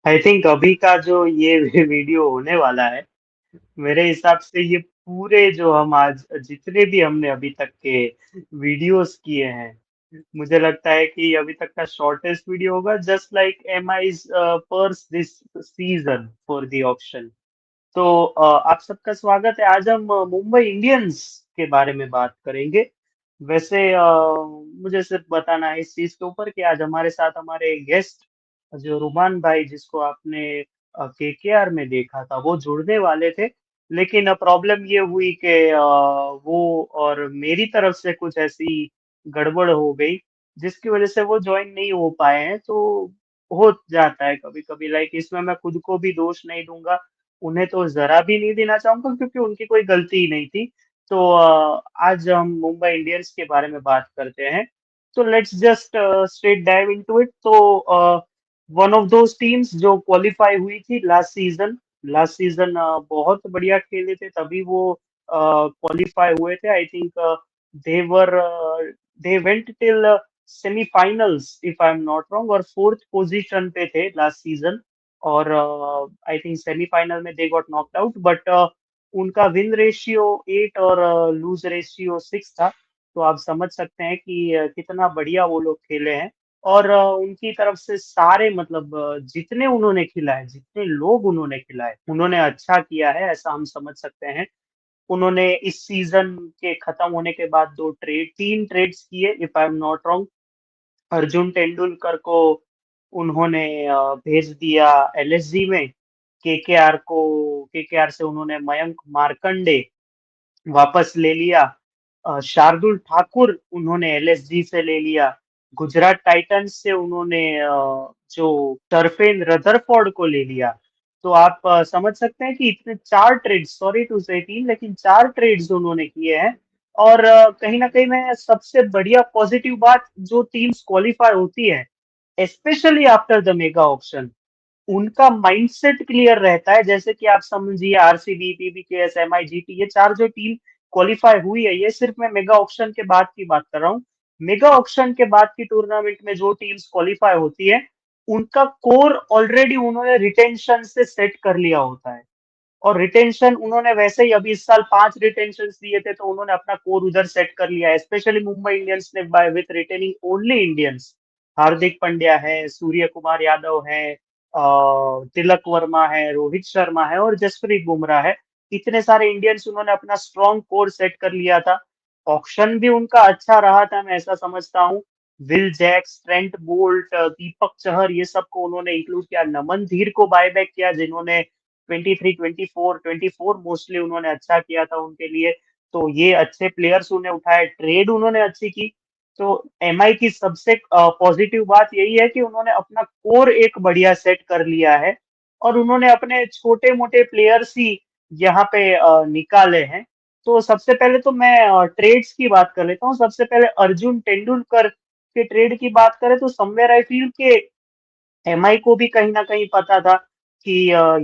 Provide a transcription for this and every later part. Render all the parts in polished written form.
I think अभी का जो ये वीडियो होने वाला है, मेरे हिसाब से ये पूरे जो हम आज जितने भी हमने अभी तक के वीडियोस किए हैं, मुझे लगता है कि अभी तक का शॉर्टेस्ट वीडियो होगा, just like MI's purse this season for the auction. तो आप सबका स्वागत है। आज हम मुंबई इंडियंस के बारे में बात करेंगे। वैसे मुझे सिर्फ बताना है इस चीज के ऊपर कि आज हमारे साथ हमारे गेस्ट जो रुमान भाई, जिसको आपने केकेआर में देखा था, वो जुड़ने वाले थे। लेकिन प्रॉब्लम ये हुई कि वो और मेरी तरफ से कुछ ऐसी गड़बड़ हो गई, जिसकी वजह से वो ज्वाइन नहीं हो पाए हैं। तो हो जाता है कभी कभी, लाइक इसमें मैं खुद को भी दोष नहीं दूंगा, उन्हें तो ज़रा भी नहीं देना चाहूँगा, क्योंकि उनकी कोई गलती ही नहीं थी। तो आज हम मुंबई इंडियंस के बारे में बात करते हैं। तो let's just straight dive into it. तो वन ऑफ दोज टीम्स जो क्वालिफाई हुई थी लास्ट सीजन बहुत बढ़िया खेले थे, तभी वो क्वालिफाई हुए थे। आई think they were they went till semifinals if I am not wrong, और फोर्थ पोजीशन पे थे लास्ट सीजन। और आई थिंक सेमीफाइनल में they got knocked out, but उनका विन रेशियो 8 और लूज रेशियो 6 था। तो आप समझ सकते हैं कि कितना बढ़िया वो लोग खेले हैं। और उनकी तरफ से सारे मतलब जितने उन्होंने खिलाए, जितने लोग उन्होंने खिलाए, उन्होंने अच्छा किया है, ऐसा हम समझ सकते हैं। उन्होंने इस सीजन के खत्म होने के बाद 3 ट्रेड्स किए, if I am not wrong. Arjun Tendulkar को उन्होंने भेज दिया एलएसजी में। केकेआर से उन्होंने मयंक मार्कंडे वापस ले लिया। शार्दुल ठाकुर उन्होंने एलएसजी से ले लिया। गुजरात टाइटंस से उन्होंने जो टर्फेन रदरफोर्ड को ले लिया। तो आप समझ सकते हैं कि इतने 4 ट्रेड, सॉरी टू से 3, लेकिन 4 ट्रेड्स उन्होंने किए हैं। और कहीं ना कहीं मैं सबसे बढ़िया पॉजिटिव बात, जो टीम्स क्वालिफाई होती है specially after the mega auction, उनका माइंडसेट क्लियर रहता है। जैसे कि आप समझिए आरसीबी, पीबीकेएस, एमआई जीटी, ये 4 जो टीम क्वालिफाई हुई है, ये सिर्फ मैं मेगा ऑक्शन के बाद की बात कर रहा हूँ। मेगा ऑक्शन के बाद की टूर्नामेंट में जो टीम्स क्वालिफाई होती है, उनका कोर ऑलरेडी उन्होंने रिटेंशन से सेट कर लिया होता है। और रिटेंशन उन्होंने वैसे ही अभी इस साल 5 रिटेंशन दिए थे, तो उन्होंने अपना कोर उधर सेट कर लिया है। स्पेशली मुंबई इंडियंस ने by with retaining only Indians, Hardik Pandya है, सूर्य कुमार यादव है, तिलक वर्मा है, रोहित शर्मा है और जसप्रीत बुमराह है। इतने सारे इंडियंस उन्होंने अपना स्ट्रॉन्ग कोर सेट कर लिया था। ऑक्शन भी उनका अच्छा रहा था, मैं ऐसा समझता हूँ। Will Jacks, Trent Boult, Deepak Chahar, ये सबको उन्होंने इंक्लूड किया। नमन धीर को बायबैक किया, जिन्होंने 23, 24 मोस्टली उन्होंने अच्छा किया था उनके लिए। तो ये अच्छे प्लेयर्स उन्हें उठाए, ट्रेड उन्होंने अच्छी की। तो एमआई की सबसे पॉजिटिव बात यही है कि उन्होंने अपना कोर एक बढ़िया सेट कर लिया है, और उन्होंने अपने छोटे मोटे प्लेयर्स ही यहाँ पे निकाले हैं। तो सबसे पहले तो मैं ट्रेड्स की बात कर लेता हूँ। सबसे पहले अर्जुन तेंदुलकर के ट्रेड की बात करें, तो समवेयर आई फील के एमआई को भी कहीं ना कहीं पता था कि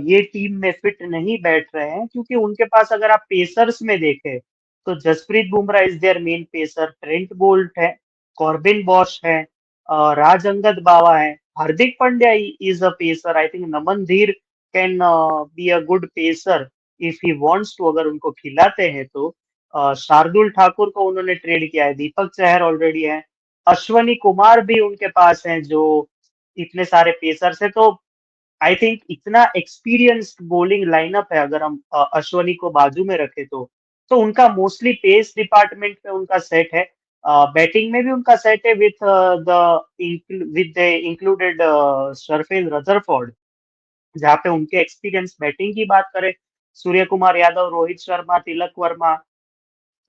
ये टीम में फिट नहीं बैठ रहे हैं, क्योंकि उनके पास अगर आप पेसर्स में देखें, तो Jasprit Bumrah is their main pacer, Trent Boult है, कॉर्बिन बॉश है, राज अंगद बावा है, Hardik Pandya is a pacer. I think Naman Dhir can be a good pacer if he wants to, अगर उनको खिलाते हैं तो। शार्दुल ठाकुर को उन्होंने ट्रेड किया है, दीपक चहर ऑलरेडी है, अश्वनी कुमार भी उनके पास हैं, जो इतने सारे पेसर्स है। तो आई थिंक इतना एक्सपीरियंस्ड बॉलिंग लाइनअप है, अगर हम अश्वनी को बाजू में रखे तो उनका मोस्टली पेस डिपार्टमेंट में उनका सेट है। बैटिंग में भी उनका सेट है विद द इंक्लूडेड शर्फेल रदरफोर्ड। जहाँ पे उनके एक्सपीरियंस बैटिंग की बात करें, सूर्य Kumar Yadav, Rohit Sharma, Tilak Verma,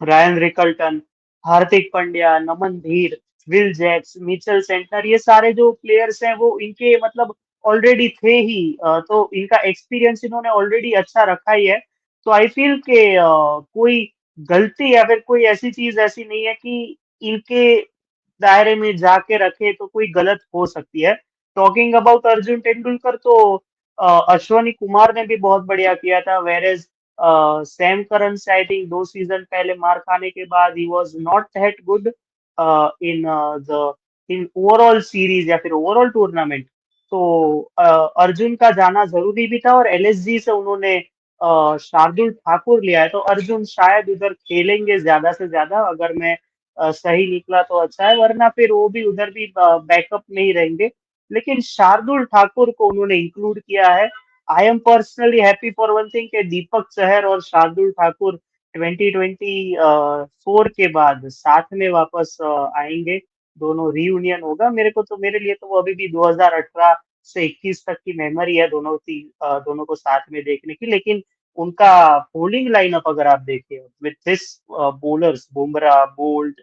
Ryan Rickelton, Hardik Pandya, Naman Dhir, Will Jacks, Mitchell Santner, ये सारे जो प्लेयर्स हैं वो इनके मतलब ऑलरेडी थे ही। तो इनका एक्सपीरियंस इन्होंने ऑलरेडी अच्छा रखा ही है। तो आई फील के कोई गलती या फिर कोई ऐसी चीज ऐसी नहीं है कि इनके दायरे में जाके रखे तो कोई गलत हो सकती है। टॉकिंग अबाउट अर्जुन तेंदुलकर, तो अश्वनी कुमार ने भी बहुत बढ़िया किया था, वेर एज सैम करन से आई थिंक 2 सीजन पहले मार खाने के बाद he was not that good in the in overall series या फिर ओवरऑल टूर्नामेंट। तो अर्जुन का जाना ज़रूरी भी था और एलएसजी से उन्होंने शार्दुल ठाकुर लिया है, तो अर्जुन शायद उधर खेलेंगे ज़्यादा से ज़्यादा, अगर मैं सही निकला तो अच्छा है, वरना फिर वो भी उधर भी बैकअप में ही रहेंगे। लेकिन शार्दुल ठाकुर को उन्होंने इंक्लूड किया है। I am personally happy for one thing कि दीपक चहर और शार्दुल ठाकुर 2024 के बाद साथ में वापस आएंगे, दोनों रीयूनियन होगा। मेरे को तो, मेरे लिए तो वो अभी भी 2018 से 21 तक की मेमोरी है, दोनों को साथ में देखने की। लेकिन उनका बॉलिंग लाइनअप अगर आप देखें with this bowlers, Bumrah, bolt,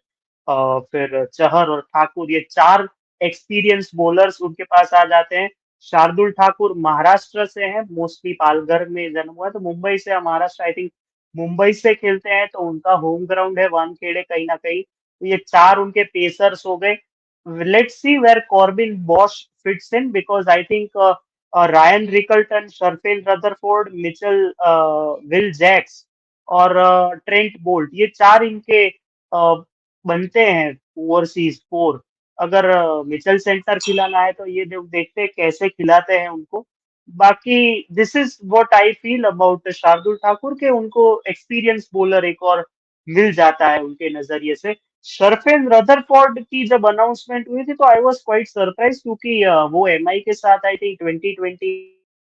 फिर चहर और ठाकुर, ये चार एक्सपीरियंस बॉलर्स उनके पास आ जाते हैं। शार्दुल ठाकुर महाराष्ट्र से हैं, मोस्टली पालघर में जन्म हुआ है, तो मुंबई से, महाराष्ट्र आई थिंक मुंबई से खेलते हैं, तो उनका होम ग्राउंड है वानखेड़े कहीं ना कहीं। तो ये चार उनके पेसर्स हो गए। Let's see where Corbin Bosch fits in, because I think Ryan Rickelton, Sherfield Rutherford, Mitchell, Will Jacks और ट्रेंट बोल्ट, ये चार इनके बनते हैं ओवरसीज फोर। अगर मिचेल सेंटर खिलाना है तो ये देखते हैं कैसे खिलाते हैं उनको। बाकी this is what I feel about Shardul Thakur के, उनको एक्सपीरियंस बॉलर एक और मिल जाता है उनके नजरिए से। शर्फेन रदरफोर्ड की जब अनाउंसमेंट हुई थी तो आई वाज क्वाइट सरप्राइज, क्योंकि वो एमआई के साथ आई थिंक 2020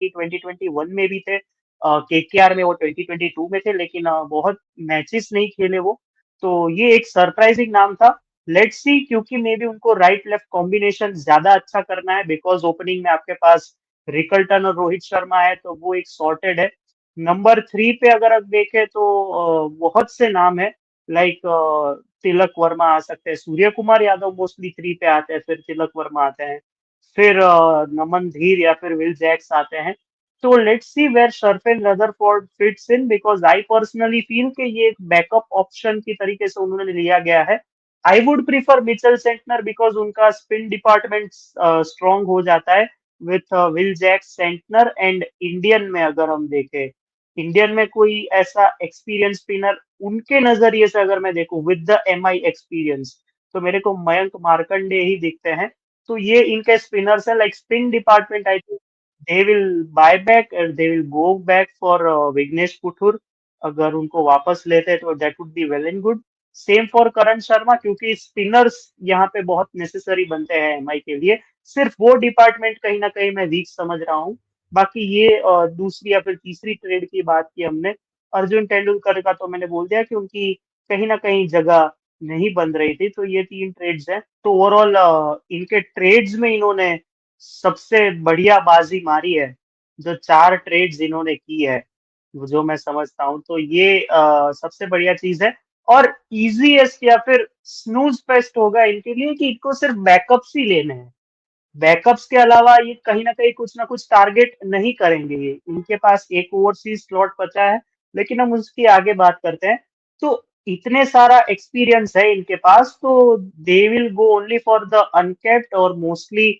2021 में भी थे, केकेआर में वो 2022 में थे, लेकिन बहुत मैचेस नहीं खेले वो। तो ये एक सरप्राइजिंग नाम था। लेट्स सी, क्योंकि मे बी उनको राइट लेफ्ट कॉम्बिनेशन ज्यादा अच्छा करना है, बिकॉज ओपनिंग में आपके पास रिकल्टन और रोहित शर्मा है, तो वो एक सॉर्टेड है। नंबर 3 पे अगर आप देखें तो बहुत से नाम है, लाइक तिलक वर्मा आ सकते हैं, सूर्य कुमार यादव मोस्टली 3 पे आते हैं, फिर तिलक वर्मा आते हैं, फिर नमन धीर या फिर विल जैक्स आते हैं। तो let's see where Sherfane Rutherford fits in, because I personally feel कि ये एक बैकअप ऑप्शन की तरीके से उन्होंने लिया गया है। I would prefer Mitchell Santner, because उनका स्पिन डिपार्टमेंट स्ट्रांग हो जाता है with Will Jacks, Santner and Indian में अगर हम देखें, इंडियन में कोई ऐसा एक्सपीरियंस स्पिनर उनके नजरिए से अगर मैं देखूं विद द एमआई एक्सपीरियंस, तो मेरे को मयंक मार्कंडे ही दिखते हैं। तो ये इनके स्पिनर्स है, like spin department I think they will buy back and they will go back for Vignesh Puthur. अगर उनको वापस लेते हैं तो that would be well and good. Same for Karan Sharma, क्योंकि स्पिनर्स यहाँ पे बहुत नेसेसरी बनते हैं एमआई के लिए। सिर्फ वो डिपार्टमेंट कहीं ना कहीं मैं वीक समझ रहा हूँ। बाकी ये दूसरी या फिर तीसरी ट्रेड की बात की हमने, अर्जुन तेंदुलकर का तो मैंने बोल दिया कि उनकी कहीं ना कहीं जगह नहीं बन रही थी। तो ये तीन ट्रेड्स हैं। तो ओवरऑल इनके ट्रेड्स में इन्होंने सबसे बढ़िया बाजी मारी है, जो चार ट्रेड्स इन्होंने की है, जो मैं समझता हूँ। तो ये सबसे बढ़िया चीज है। और इजीएस्ट या फिर स्नूज फेस्ट होगा इनके लिए कि इनको सिर्फ बैकअप्स ही लेने हैं। बैकअप्स के अलावा ये कहीं ना कहीं कुछ ना कुछ टारगेट नहीं करेंगे। ये इनके पास एक ओवरसीज स्लॉट बचा है, लेकिन हम उसकी आगे बात करते हैं। तो इतने सारा एक्सपीरियंस है इनके पास, तो they will go only for the uncapped, और mostly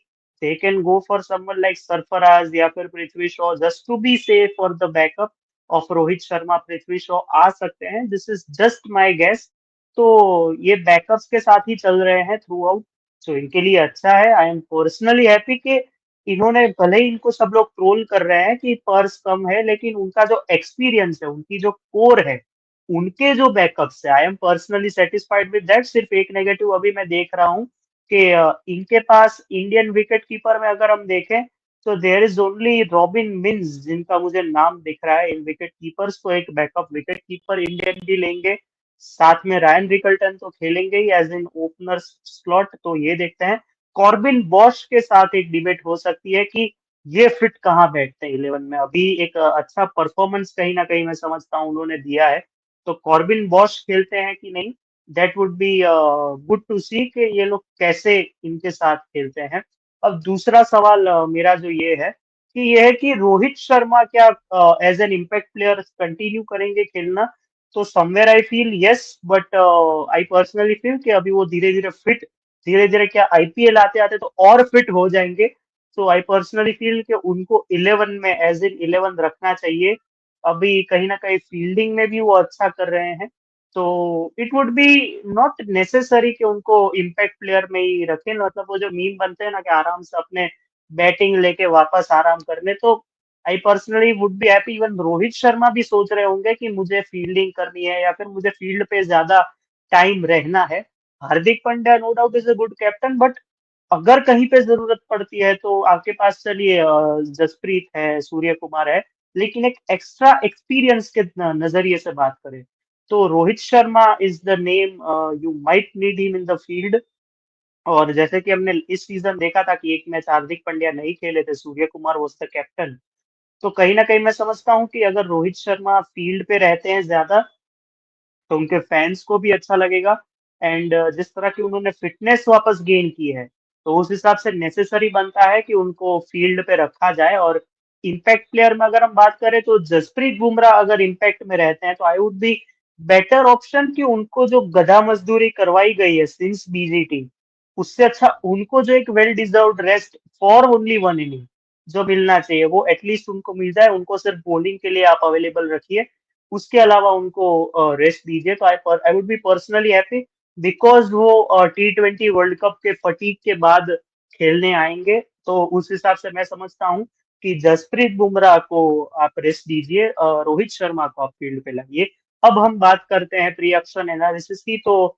they can go for someone like Sarfaraz या फिर Prithvi Shaw, just to be safe for the backup of Rohit Sharma, Prithvi Shaw आ सकते हैं। This is just my guess. तो ये बैकअप्स के साथ ही चल रहे हैं थ्रू आउट, तो इनके लिए अच्छा है। आई एम पर्सनली हैप्पी कि इन्होंने, भले ही इनको सब लोग ट्रोल कर रहे हैं कि पर्स कम है, लेकिन उनका जो एक्सपीरियंस है, उनकी जो कोर है, उनके जो बैकअप्स है, I am personally satisfied with that. सिर्फ एक नेगेटिव अभी मैं देख रहा हूँ कि इनके पास इंडियन विकेट कीपर में अगर हम देखें तो there is only Robin Minz, जिनका मुझे नाम दिख रहा है इन विकेट कीपर्स को। एक बैकअप विकेट कीपर इंडियन भी लेंगे, साथ में रायन रिकल्टन तो खेलेंगे ही एज इन ओपनर स्लॉट। तो ये देखते हैं। कॉर्बिन बॉश के साथ एक डिबेट हो सकती है कि ये फिट कहाँ बैठते हैं 11 में। अभी एक अच्छा परफॉर्मेंस कहीं ना कहीं मैं समझता हूँ उन्होंने दिया है, तो कॉर्बिन बॉश खेलते हैं कि नहीं, that would be good to see कि ये लोग कैसे इनके साथ खेलते हैं। अब दूसरा सवाल मेरा जो ये है कि ये है कि रोहित शर्मा क्या as an impact player continue करेंगे खेलना। तो somewhere I feel yes, but I personally feel कि अभी वो धीरे धीरे फिट, धीरे धीरे क्या आईपीएल आते आते तो और फिट हो जाएंगे। तो आई पर्सनली फील कि उनको 11 में एज इन 11 रखना चाहिए। अभी कहीं ना कहीं फील्डिंग में भी वो अच्छा कर रहे हैं, तो it would B not necessary कि उनको इम्पैक्ट प्लेयर में ही रखें। मतलब वो जो मीम बनते हैं ना कि आराम से अपने बैटिंग लेके वापस आराम करने। तो I personally would be happy. Even Rohit Sharma भी सोच रहे होंगे कि मुझे फील्डिंग करनी है या फिर मुझे फील्ड पे ज्यादा टाइम रहना है। Hardik Pandya no doubt is a good captain, but अगर कहीं पे जरूरत पड़ती है तो आपके पास चलिए जसप्रीत है, सूर्य कुमार है, लेकिन एक एक्स्ट्रा एक्सपीरियंस के नजरिए से बात करें तो Rohit Sharma is the name you might need him in the field. और जैसे कि हमने इस सीजन देखा था कि एक मैच हार्दिक पांड्या नहीं खेले थे, Surya Kumar was the captain. तो कहीं ना कहीं मैं समझता हूँ कि अगर रोहित शर्मा फील्ड पे रहते हैं ज्यादा तो उनके फैंस को भी अच्छा लगेगा। एंड जिस तरह की उन्होंने फिटनेस वापस गेन की है तो उस हिसाब से नेसेसरी बनता है कि उनको फील्ड पे रखा जाए। और इम्पैक्ट प्लेयर में अगर हम बात करें तो जसप्रीत बुमराह अगर इम्पैक्ट में रहते हैं तो I would be better option कि उनको जो गधा मजदूरी करवाई गई है सिंस बीजीटी, उससे अच्छा उनको जो एक well deserved rest for only one inning जो मिलना चाहिए वो एटलीस्ट उनको मिल जाए। उनको सिर्फ बॉलिंग के लिए आप अवेलेबल रखिए, उसके अलावा उनको रेस्ट दीजिए। तो I would be personally happy because वो T20 वर्ल्ड कप के फटीक के बाद खेलने आएंगे। तो उस हिसाब से मैं समझता हूँ कि जसप्रीत बुमराह को आप रेस्ट दीजिए, रोहित शर्मा को आप फील्ड पे लाइए। अब हम बात करते हैं प्री एक्शन एनालिसिस की। तो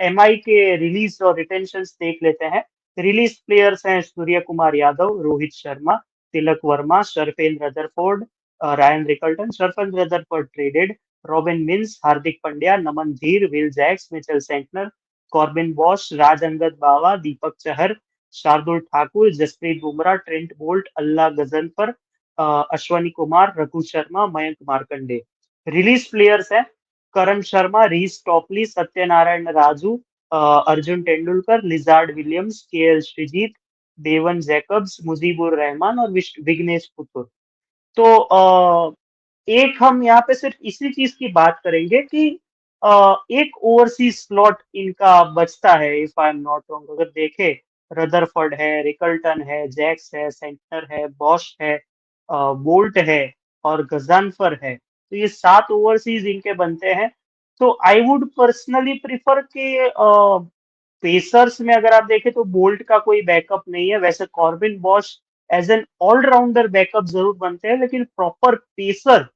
MI के रिलीज और रिटेंशन देख लेते हैं। रिलीज प्लेयर्स हैं Surya Kumar Yadav, Rohit Sharma, Tilak Varma, Sherfane Rutherford, Ryan Rickelton, Sherfane Rutherford traded, Robin Minz, Hardik Pandya, Naman Dhir, Will Jacks, Mitchell Santner, Corbin Bosch, Raj Angad Bawa, Deepak Chahar, Shardul Thakur, Jasprit Bumrah, Trent Boult, Allah Ghazanfar, Ashwani Kumar, Raghu Sharma, Mayank Markande. Release players हैं Karan Sharma, Reece Topley, Satyanarayana Raju, Arjun Tendulkar, Lizaad Williams, KL Shreejith, Bevon Jacobs, Mujeebur Rahman और विघ्नेश पुथुर। तो एक हम यहाँ पे सिर्फ इसी चीज की बात करेंगे कि एक ओवरसीज स्लॉट इनका बचता है if I am not wrong. अगर देखे रदरफर्ड है, रिकल्टन है, जैक्स है, सेंटर है, बॉश है, बोल्ट है और गजानफर है। तो ये 7 ओवरसीज इनके बनते हैं। तो आई वुड पर्सनली प्रिफर के पेसर्स में अगर आप देखें तो बोल्ट का कोई बैकअप नहीं है। वैसे Corbin Bosch as an allrounder backup जरूर बनते हैं, लेकिन प्रॉपर पेसर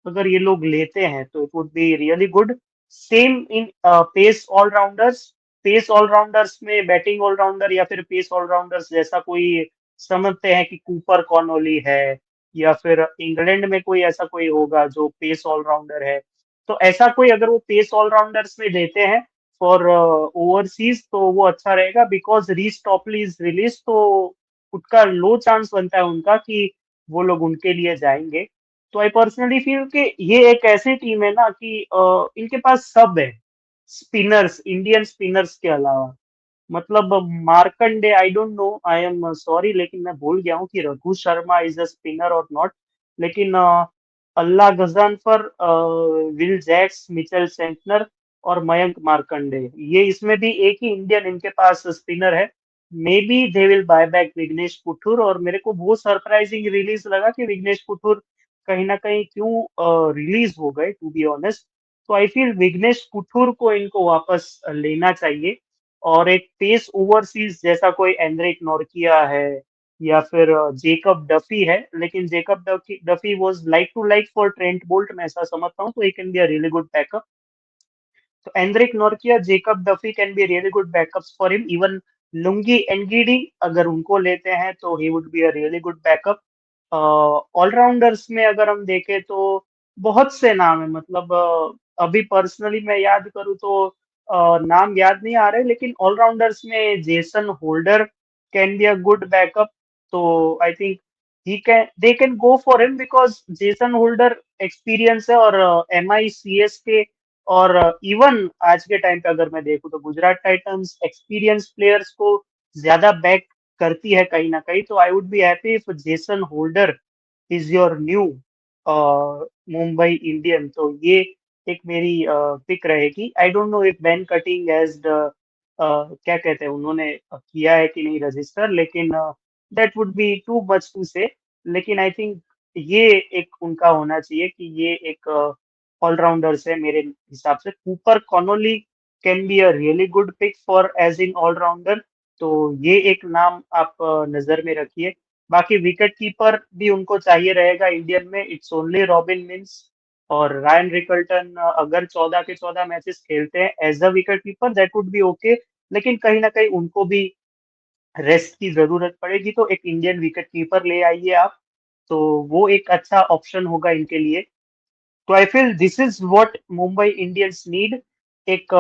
अगर ये लोग लेते हैं तो it would be really good. Same इन पेस ऑलराउंडर्स में बैटिंग ऑलराउंडर या फिर पेस ऑलराउंडर्स जैसा कोई समझते हैं कि कूपर कॉनोली है या फिर इंग्लैंड में कोई ऐसा कोई होगा जो पेस ऑलराउंडर है। तो ऐसा कोई अगर वो पेस ऑलराउंडर्स में देते हैं फॉर ओवरसीज तो वो अच्छा रहेगा। Because Reece Topley is release तो उनका लो चांस बनता है उनका कि वो लोग उनके लिए जाएंगे। तो आई पर्सनली फील कि ये एक ऐसी टीम है ना कि इनके पास सब है स्पिनर्स, इंडियन स्पिनर्स के अलावा। मतलब Markande, I don't know, I am sorry लेकिन मैं भूल गया हूँ कि Raghu Sharma is a spinner और नॉट। लेकिन Allah Ghazanfar, Will Jacks, Mitchell Santner और मयंक मार्कंडे, ये इसमें भी एक ही इंडियन इनके पास स्पिनर है। Maybe they will buy back Vignesh Puthur. और मेरे को बहुत सरप्राइजिंग रिलीज लगा कि विघ्नेश पुथुर कहीं ना कहीं क्यों रिलीज हो गए, टू बी ऑनेस्ट। तो आई फील विघ्नेश पुथुर को इनको वापस लेना चाहिए। और एक पेस ओवरसीज जैसा कोई एंड्रिक नोरकिया है या फिर जेकब डफी है, लेकिन Jacob Duffy was like to like for Trent Boult, मैं ऐसा समझता हूँ। तो he can be a really good backup. तो Anrich Nortje, Jacob Duffy can be really good backups for him. Even Lungi Ngidi अगर उनको लेते हैं तो he would be a really good backup. Allrounders में अगर हम देखें तो बहुत से नाम है। मतलब अभी पर्सनली मैं याद करूँ तो नाम याद नहीं आ रहे, लेकिन ऑलराउंडर्स में Jason Holder can be a good backup. तो I think he can they can go for him because Jason Holder experience है। और MI CS के और इवन आज के टाइम पे अगर मैं देखूं तो गुजरात टाइटंस एक्सपीरियंस प्लेयर्स को ज्यादा बैक करती है कहीं ना कहीं। तो I would be happy if Jason holder is your new Mumbai Indian. तो ये एक मेरी पिक रहेगी। आई don't know if ban cutting edge क्या कहते हैं उन्होंने किया है कि नहीं रजिस्टर, लेकिन that would be too much to say. लेकिन आई थिंक ये एक उनका होना चाहिए कि ये एक ऑलराउंडर्स है मेरे हिसाब से। Cooper Connolly can be a really good pick for as in allrounder. तो ये एक नाम आप नजर में रखिए। बाकी विकेट कीपर भी उनको चाहिए रहेगा इंडियन में, इट्स ओनली रॉबिन मिंस और रायन रिकल्टन। अगर 14 के 14 मैचेस खेलते हैं as a wicket keeper that would be okay, लेकिन कहीं ना कहीं उनको भी रेस्ट की जरूरत पड़ेगी, तो एक इंडियन विकेट कीपर ले आइए आप, तो वो एक अच्छा ऑप्शन होगा इनके लिए। तो I feel this is what Mumbai Indians need. एक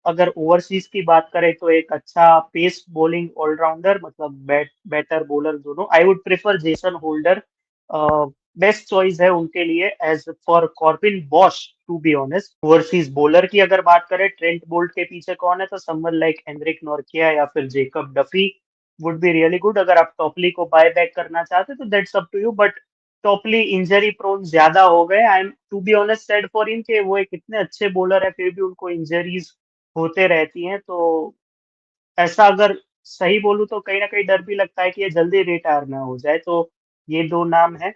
अगर ओवरसीज की बात करें तो एक अच्छा पेस बॉलिंग ऑलराउंडर, मतलब बैटर बॉलर दोनों। I would prefer Jason Holder, best choice है उनके लिए as for Corbin Bosch. To be honest, overseas bowler की अगर बात करें ट्रेंट बोल्ट के पीछे कौन है, तो समवन लाइक एनरिक नॉर्किया या फिर Jacob Duffy would be really good. अगर आप टॉपली को बाय बैक करना चाहते तो that's up to you, but Topley injury prone ज्यादा हो गए। I am to be honest sad for him कि वो एक इतने अच्छे बॉलर है फिर भी उनको इंजरीज होते रहती हैं। तो ऐसा अगर सही बोलूं तो कहीं ना कहीं डर भी लगता है कि ये जल्दी रिटायर ना हो जाए। तो ये दो नाम है।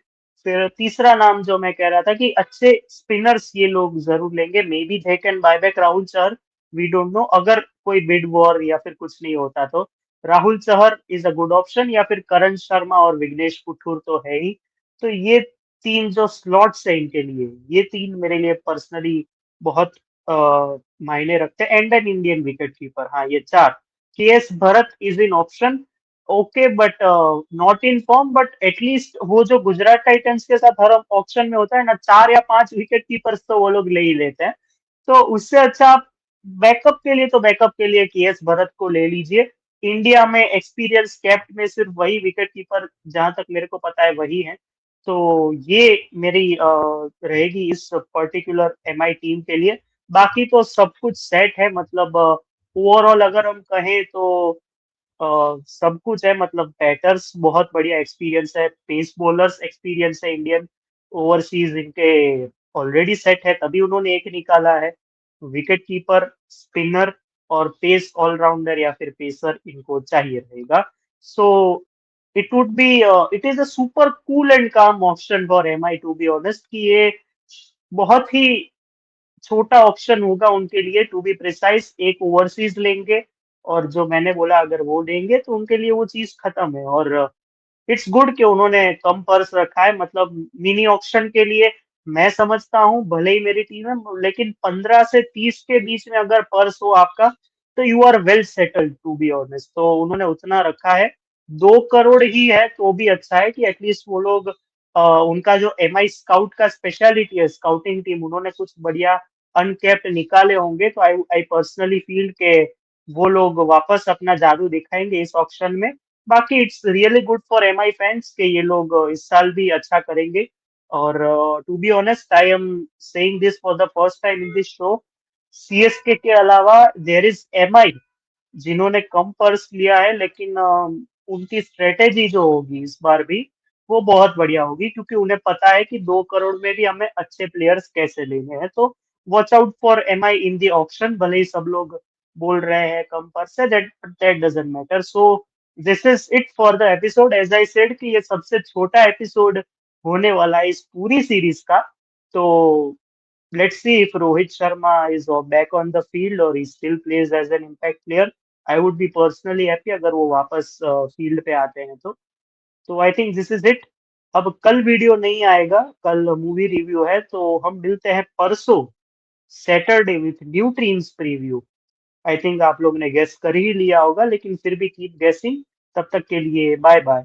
फिर तीसरा नाम जो मैं कह रहा था कि अच्छे स्पिनर्स ये लोग जरूर लेंगे, maybe they can buy back Rahul Chahar, we don't know, अगर कोई बिड वॉर या फिर कुछ नहीं होता तो। Rahul Chahar is a good option, या फिर करण शर्मा और विघ्नेश पुथुर तो है ही। तो ये तीन जो स्लॉट्स है इनके लिए, ये तीन मेरे लिए पर्सनली बहुत मायने रखते हैं। And an Indian wicket keeper, हाँ ये चार। KS Bharat is in option, okay but not in form, but at least वो जो गुजरात टाइटंस के साथ हर ऑप्शन में होता है ना, 4 या 5 विकेट कीपर्स तो वो लोग ले ही लेते हैं। तो उससे अच्छा आप बैकअप के लिए, तो बैकअप के लिए केएस भरत को ले लीजिए। इंडिया में एक्सपीरियंस कैप्ट में सिर्फ वही विकेट कीपर जहां तक मेरे को पता है वही है। तो ये मेरी रहेगी इस पर्टिकुलर एमआई टीम के लिए। बाकी तो सब कुछ सेट है, मतलब ओवरऑल अगर हम कहें तो सब कुछ है। मतलब बैटर्स बहुत बढ़िया एक्सपीरियंस है, पेस बॉलर्स एक्सपीरियंस है इंडियन, ओवरसीज इनके ऑलरेडी सेट है तभी उन्होंने एक निकाला है। विकेट कीपर, स्पिनर और पेस ऑलराउंडर या फिर पेसर इनको चाहिए रहेगा। So it would be, it is a super cool and calm option for MI to be honest, कि ये बहुत ही छोटा ऑप्शन होगा उनके लिए। टू बी प्रिसाइज एक ओवरसीज लेंगे और जो मैंने बोला अगर वो लेंगे तो उनके लिए वो चीज खत्म है। और इट्स गुड कि उन्होंने कम पर्स रखा है, मतलब मिनी ऑक्शन के लिए मैं समझता हूँ भले ही मेरी टीम है, लेकिन 15 से 30 के बीच में अगर पर्स हो आपका तो you are well settled to be honest. तो उन्होंने उतना रखा है। 2 करोड़ ही है तो भी अच्छा है कि एटलीस्ट वो लोग उनका जो एमआई स्काउट का स्पेशलिटी है, स्काउटिंग टीम, उन्होंने कुछ बढ़िया अनकेप्ड निकाले होंगे। तो आई आई पर्सनली फील के वो लोग वापस अपना जादू दिखाएंगे इस ऑक्शन में। बाकी it's really good for MI fans के ये लोग इस साल भी अच्छा करेंगे। और to be honest I am saying this for the first time in this show, CSK के अलावा देयर इज एमआई जिन्होंने कम पर्स लिया है, लेकिन उनकी स्ट्रेटेजी जो होगी इस बार भी वो बहुत बढ़िया होगी, क्योंकि उन्हें पता है कि 2 करोड़ में भी हमें अच्छे प्लेयर्स कैसे लेने हैं। तो watch out for MI in the option, भले ही सब लोग बोल रहे हैं कम पर्स है, that that doesn't matter. So this is it for the episode. As I said कि ये सबसे छोटा एपिसोड होने वाला है इस पूरी सीरीज का। तो let's see if Rohit Sharma is back on the field or he still plays as an impact player. I would be personally happy अगर वो वापस फील्ड पे आते हैं तो I think this is it. अब कल वीडियो नहीं आएगा, कल मूवी रिव्यू है, तो हम मिलते हैं परसों Saturday with new teams preview. I think आप लोग ने गेस कर ही लिया होगा, लेकिन फिर भी कीप गेसिंग। तब तक के लिए बाय बाय।